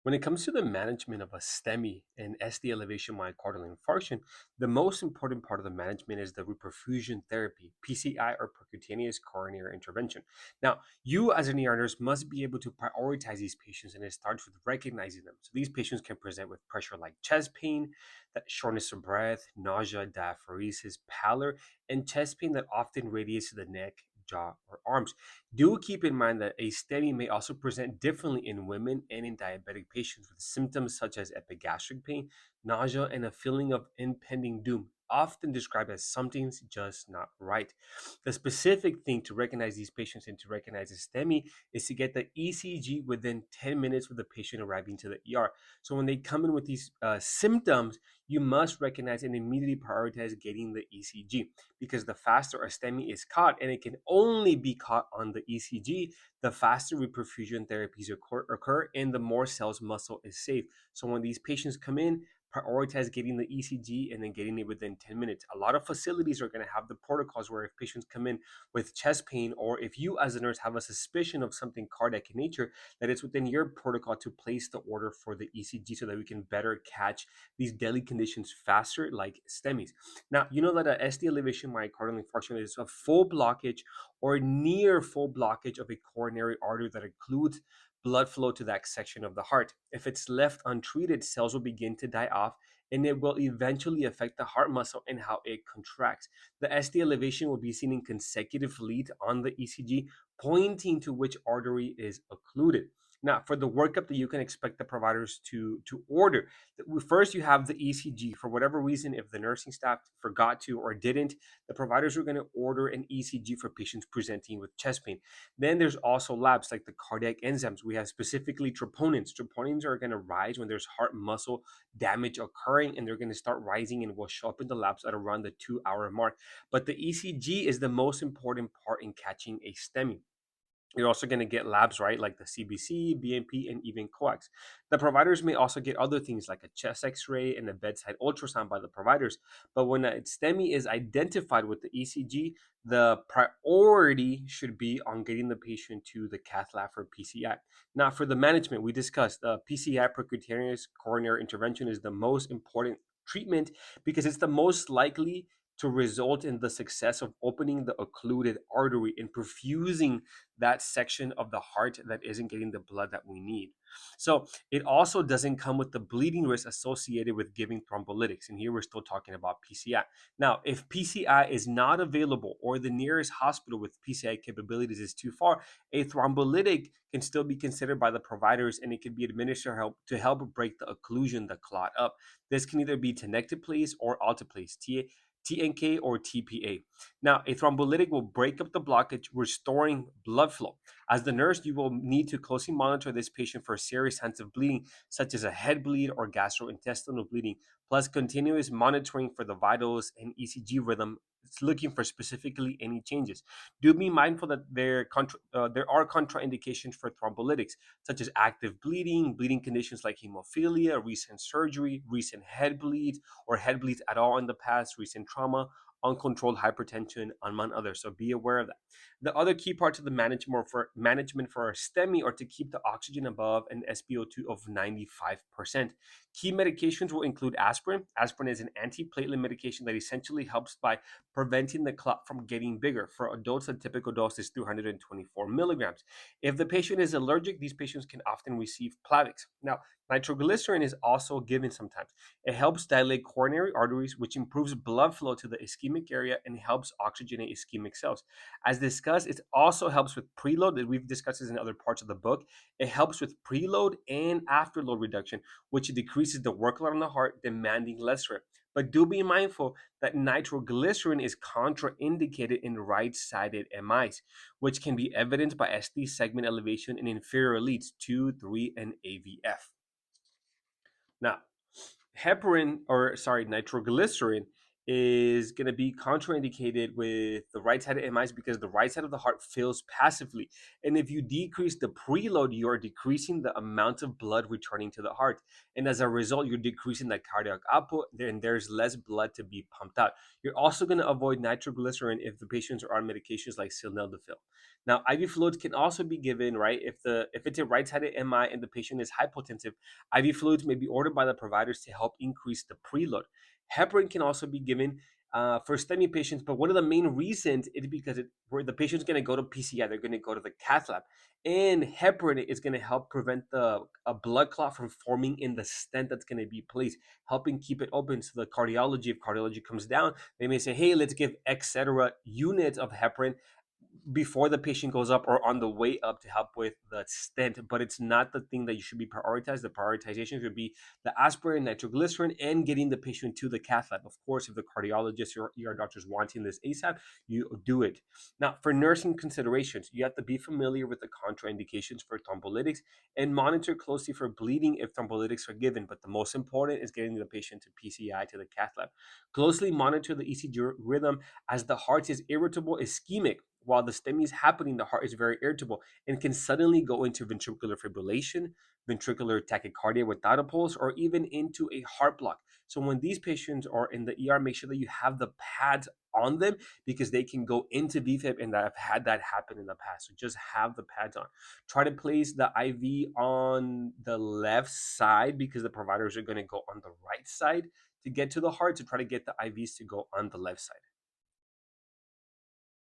When it comes to the management of a STEMI and ST elevation myocardial infarction, the most important part of the management is the reperfusion therapy, PCI or percutaneous coronary intervention. Now, you as an ER nurse must be able to prioritize these patients, and it starts with recognizing them. So these patients can present with pressure like chest pain, that shortness of breath, nausea, diaphoresis, pallor, and chest pain that often radiates to the neck, jaw, or arms. Do keep in mind that a STEMI may also present differently in women and in diabetic patients with symptoms such as epigastric pain, nausea, and a feeling of impending doom, often described as something's just not right. The specific thing to recognize these patients and to recognize a STEMI is to get the ECG within 10 minutes of the patient arriving to the ER. So when they come in with these symptoms, you must recognize and immediately prioritize getting the ECG, because the faster a STEMI is caught, and it can only be caught on the ECG, the faster reperfusion therapies occur and the more cells muscle is saved. So when these patients come in, prioritize getting the ECG and then getting it within 10 minutes. A lot of facilities are going to have the protocols where if patients come in with chest pain, or if you as a nurse have a suspicion of something cardiac in nature, that it's within your protocol to place the order for the ECG so that we can better catch these deadly conditions faster, like STEMIs. Now, you know that a ST elevation myocardial infarction is a full blockage or near full blockage of a coronary artery that includes blood flow to that section of the heart. If it's left untreated, cells will begin to die off, and it will eventually affect the heart muscle and how it contracts. The ST elevation will be seen in consecutive leads on the ECG, pointing to which artery is occluded. Now, for the workup that you can expect the providers to order, first you have the ECG. For whatever reason, if the nursing staff forgot to or didn't, the providers are going to order an ECG for patients presenting with chest pain. Then there's also labs like the cardiac enzymes. We have specifically troponins. Troponins are going to rise when there's heart muscle damage occurring, and they're going to start rising and will show up in the labs at around the 2 hour mark. But the ECG is the most important part in catching a STEMI. You're also going to get labs, right, like the CBC, BNP, and even coax. The providers may also get other things like a chest x-ray and a bedside ultrasound by the providers. But when a STEMI is identified with the ECG, the priority should be on getting the patient to the cath lab for PCI. Now, for the management, we discussed the PCI, percutaneous coronary intervention, is the most important treatment because it's the most likely to result in the success of opening the occluded artery and perfusing that section of the heart that isn't getting the blood that we need. So it also doesn't come with the bleeding risk associated with giving thrombolytics. And here we're still talking about PCI. Now, if PCI is not available or the nearest hospital with PCI capabilities is too far, a thrombolytic can still be considered by the providers, and it can be administered to help break the occlusion, the clot up. This can either be tenecteplase or alteplase, TNK or TPA. Now, a thrombolytic will break up the blockage, restoring blood flow. As the nurse, you will need to closely monitor this patient for serious signs of bleeding, such as a head bleed or gastrointestinal bleeding, plus continuous monitoring for the vitals and ECG rhythm. It's looking for specifically any changes. Do be mindful that there are contraindications for thrombolytics, such as active bleeding, bleeding conditions like hemophilia, recent surgery, recent head bleeds, or head bleeds at all in the past, recent trauma, uncontrolled hypertension, among others. So be aware of that. The other key parts of the management for our STEMI are to keep the oxygen above an SpO2 of 95%. Key medications will include aspirin. Aspirin is an antiplatelet medication that essentially helps by preventing the clot from getting bigger. For adults, the typical dose is 324 milligrams. If the patient is allergic, these patients can often receive Plavix. Now, nitroglycerin is also given sometimes. It helps dilate coronary arteries, which improves blood flow to the ischemic area and helps oxygenate ischemic cells. As discussed, it also helps with preload, that we've discussed this in other parts of the book. It helps with preload and afterload reduction, which decreases the workload on the heart, demanding less rep. But do be mindful that nitroglycerin is contraindicated in right-sided MIs, which can be evidenced by ST segment elevation in inferior leads 2, 3, and AVF. Now, nitroglycerin is going to be contraindicated with the right side of MIs because the right side of the heart fills passively. And if you decrease the preload, you're decreasing the amount of blood returning to the heart. And as a result, you're decreasing the cardiac output, and there's less blood to be pumped out. You're also going to avoid nitroglycerin if the patients are on medications like sildenafil. Now, IV fluids can also be given, right? If it's a right-sided MI and the patient is hypotensive, IV fluids may be ordered by the providers to help increase the preload. Heparin can also be given for STEMI patients, but one of the main reasons is because where the patient's going to go to PCI, they're going to go to the cath lab, and heparin is going to help prevent the a blood clot from forming in the stent that's going to be placed, helping keep it open. So the cardiology, if cardiology comes down, they may say, "Hey, let's give etc. units of heparin before the patient goes up or on the way up to help with the stent," but it's not the thing that you should be prioritized. The prioritization should be the aspirin, nitroglycerin, and getting the patient to the cath lab. Of course, if the cardiologist or ER doctor is wanting this ASAP, you do it. Now, for nursing considerations, you have to be familiar with the contraindications for thrombolytics and monitor closely for bleeding if thrombolytics are given. But the most important is getting the patient to PCI, to the cath lab. Closely monitor the ECG rhythm as the heart is irritable, ischemic. While the STEMI is happening, the heart is very irritable and can suddenly go into ventricular fibrillation, ventricular tachycardia without a pulse, or even into a heart block. So when these patients are in the ER, make sure that you have the pads on them because they can go into VFib, and I've had that happen in the past. So just have the pads on. Try to place the IV on the left side because the providers are going to go on the right side to get to the heart, to try to get the IVs to go on the left side.